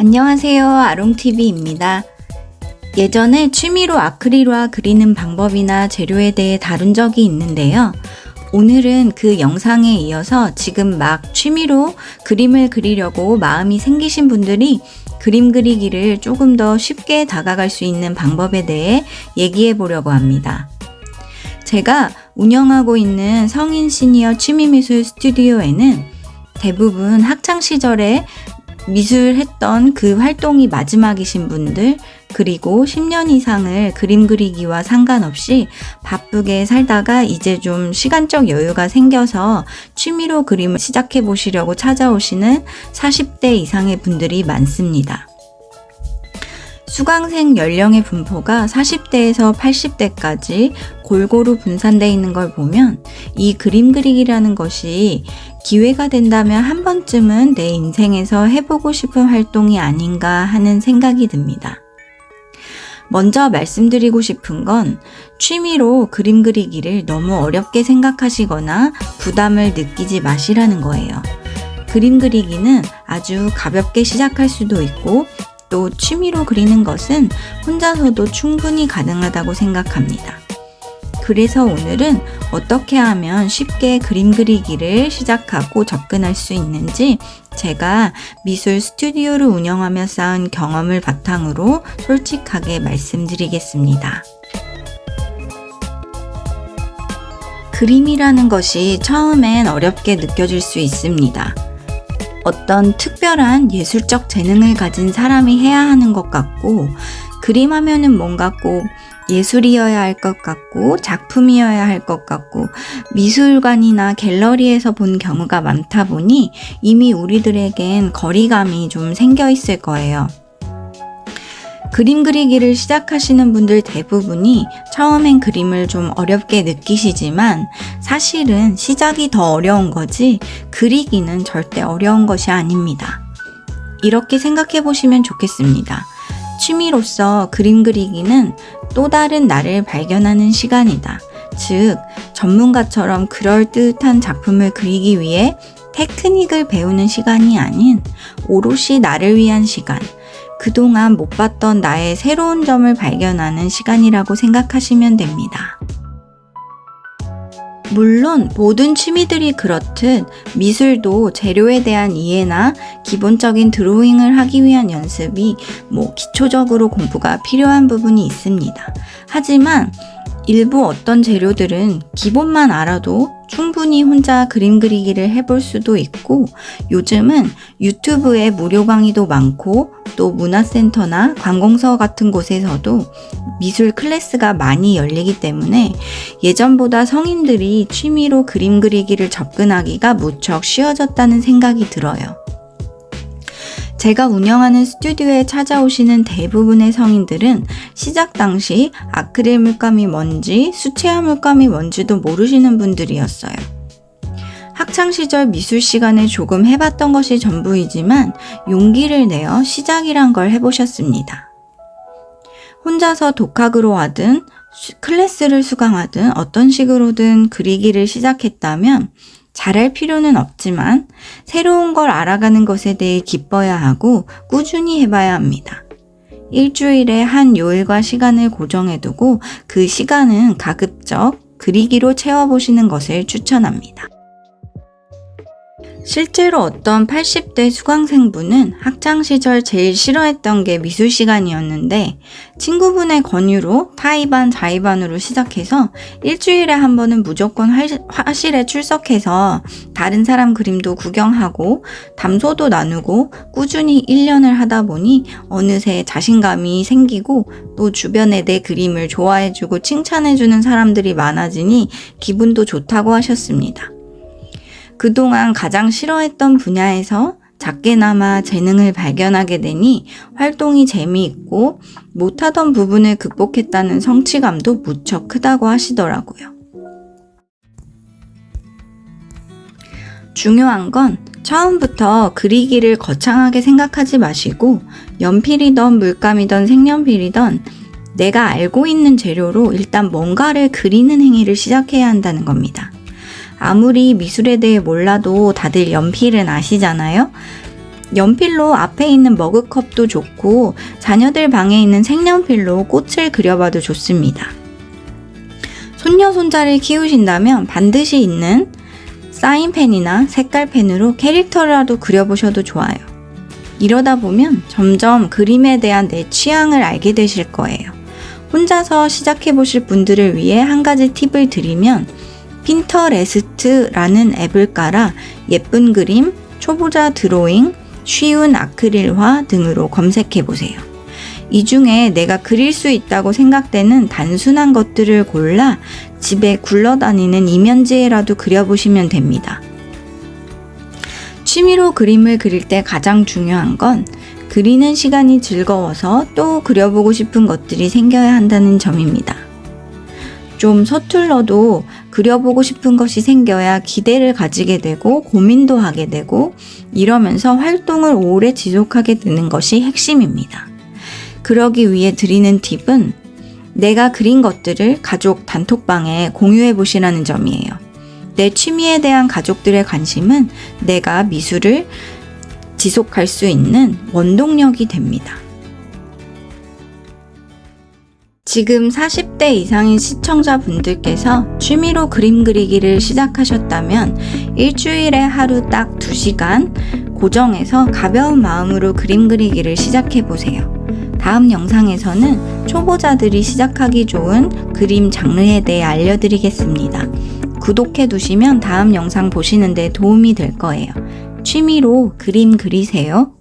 안녕하세요. 아롱TV입니다. 예전에 취미로 아크릴화 그리는 방법이나 재료에 대해 다룬 적이 있는데요. 오늘은 그 영상에 이어서 지금 막 취미로 그림을 그리려고 마음이 생기신 분들이 그림 그리기를 조금 더 쉽게 다가갈 수 있는 방법에 대해 얘기해 보려고 합니다. 제가 운영하고 있는 성인 시니어 취미미술 스튜디오에는 대부분 학창시절에 미술했던 그 활동이 마지막이신 분들, 그리고 10년 이상을 그림 그리기와 상관없이 바쁘게 살다가 이제 좀 시간적 여유가 생겨서 취미로 그림을 시작해 보시려고 찾아오시는 40대 이상의 분들이 많습니다. 수강생 연령의 분포가 40대에서 80대까지 골고루 분산되어 있는 걸 보면 이 그림 그리기라는 것이 기회가 된다면 한 번쯤은 내 인생에서 해보고 싶은 활동이 아닌가 하는 생각이 듭니다. 먼저 말씀드리고 싶은 건 취미로 그림 그리기를 너무 어렵게 생각하시거나 부담을 느끼지 마시라는 거예요. 그림 그리기는 아주 가볍게 시작할 수도 있고 또 취미로 그리는 것은 혼자서도 충분히 가능하다고 생각합니다. 그래서 오늘은 어떻게 하면 쉽게 그림 그리기를 시작하고 접근할 수 있는지 제가 미술 스튜디오를 운영하며 쌓은 경험을 바탕으로 솔직하게 말씀드리겠습니다. 그림이라는 것이 처음엔 어렵게 느껴질 수 있습니다. 어떤 특별한 예술적 재능을 가진 사람이 해야 하는 것 같고, 그림하면은 뭔가 꼭 예술이어야 할 것 같고, 작품이어야 할 것 같고, 미술관이나 갤러리에서 본 경우가 많다 보니 이미 우리들에겐 거리감이 좀 생겨 있을 거예요. 그림 그리기를 시작하시는 분들 대부분이 처음엔 그림을 좀 어렵게 느끼시지만 사실은 시작이 더 어려운 거지 그리기는 절대 어려운 것이 아닙니다. 이렇게 생각해 보시면 좋겠습니다. 취미로서 그림 그리기는 또 다른 나를 발견하는 시간이다. 즉, 전문가처럼 그럴듯한 작품을 그리기 위해 테크닉을 배우는 시간이 아닌 오롯이 나를 위한 시간, 그동안 못 봤던 나의 새로운 점을 발견하는 시간이라고 생각하시면 됩니다. 물론 모든 취미들이 그렇듯 미술도 재료에 대한 이해나 기본적인 드로잉을 하기 위한 연습이 기초적으로 공부가 필요한 부분이 있습니다. 하지만 일부 어떤 재료들은 기본만 알아도 충분히 혼자 그림 그리기를 해볼 수도 있고, 요즘은 유튜브에 무료 강의도 많고 또 문화센터나 관공서 같은 곳에서도 미술 클래스가 많이 열리기 때문에 예전보다 성인들이 취미로 그림 그리기를 접근하기가 무척 쉬워졌다는 생각이 들어요. 제가 운영하는 스튜디오에 찾아오시는 대부분의 성인들은 시작 당시 아크릴 물감이 뭔지, 수채화 물감이 뭔지도 모르시는 분들이었어요. 학창시절 미술 시간에 조금 해봤던 것이 전부이지만 용기를 내어 시작이란 걸 해보셨습니다. 혼자서 독학으로 하든 클래스를 수강하든 어떤 식으로든 그리기를 시작했다면 잘할 필요는 없지만 새로운 걸 알아가는 것에 대해 기뻐야 하고 꾸준히 해봐야 합니다. 일주일에 한 요일과 시간을 고정해두고 그 시간은 가급적 그리기로 채워보시는 것을 추천합니다. 실제로 어떤 80대 수강생분은 학창시절 제일 싫어했던 게 미술 시간이었는데 친구분의 권유로 타이반, 자이반으로 시작해서 일주일에 한 번은 무조건 화실에 출석해서 다른 사람 그림도 구경하고 담소도 나누고 꾸준히 1년을 하다 보니 어느새 자신감이 생기고 또 주변에 내 그림을 좋아해주고 칭찬해주는 사람들이 많아지니 기분도 좋다고 하셨습니다. 그동안 가장 싫어했던 분야에서 작게나마 재능을 발견하게 되니 활동이 재미있고 못하던 부분을 극복했다는 성취감도 무척 크다고 하시더라고요. 중요한 건 처음부터 그리기를 거창하게 생각하지 마시고 연필이던 물감이던 색연필이던 내가 알고 있는 재료로 일단 뭔가를 그리는 행위를 시작해야 한다는 겁니다. 아무리 미술에 대해 몰라도 다들 연필은 아시잖아요? 연필로 앞에 있는 머그컵도 좋고 자녀들 방에 있는 색연필로 꽃을 그려봐도 좋습니다. 손녀 손자를 키우신다면 반드시 있는 사인펜이나 색깔펜으로 캐릭터라도 그려보셔도 좋아요. 이러다 보면 점점 그림에 대한 내 취향을 알게 되실 거예요. 혼자서 시작해보실 분들을 위해 한 가지 팁을 드리면 핀터레스트라는 앱을 깔아 예쁜 그림, 초보자 드로잉, 쉬운 아크릴화 등으로 검색해보세요. 이 중에 내가 그릴 수 있다고 생각되는 단순한 것들을 골라 집에 굴러다니는 이면지에라도 그려보시면 됩니다. 취미로 그림을 그릴 때 가장 중요한 건 그리는 시간이 즐거워서 또 그려보고 싶은 것들이 생겨야 한다는 점입니다. 좀 서툴러도 그려보고 싶은 것이 생겨야 기대를 가지게 되고 고민도 하게 되고 이러면서 활동을 오래 지속하게 되는 것이 핵심입니다. 그러기 위해 드리는 팁은 내가 그린 것들을 가족 단톡방에 공유해 보시라는 점이에요. 내 취미에 대한 가족들의 관심은 내가 미술을 지속할 수 있는 원동력이 됩니다. 지금 40대 이상인 시청자분들께서 취미로 그림 그리기를 시작하셨다면 일주일에 하루 딱 2시간 고정해서 가벼운 마음으로 그림 그리기를 시작해보세요. 다음 영상에서는 초보자들이 시작하기 좋은 그림 장르에 대해 알려드리겠습니다. 구독해두시면 다음 영상 보시는 데 도움이 될 거예요. 취미로 그림 그리세요.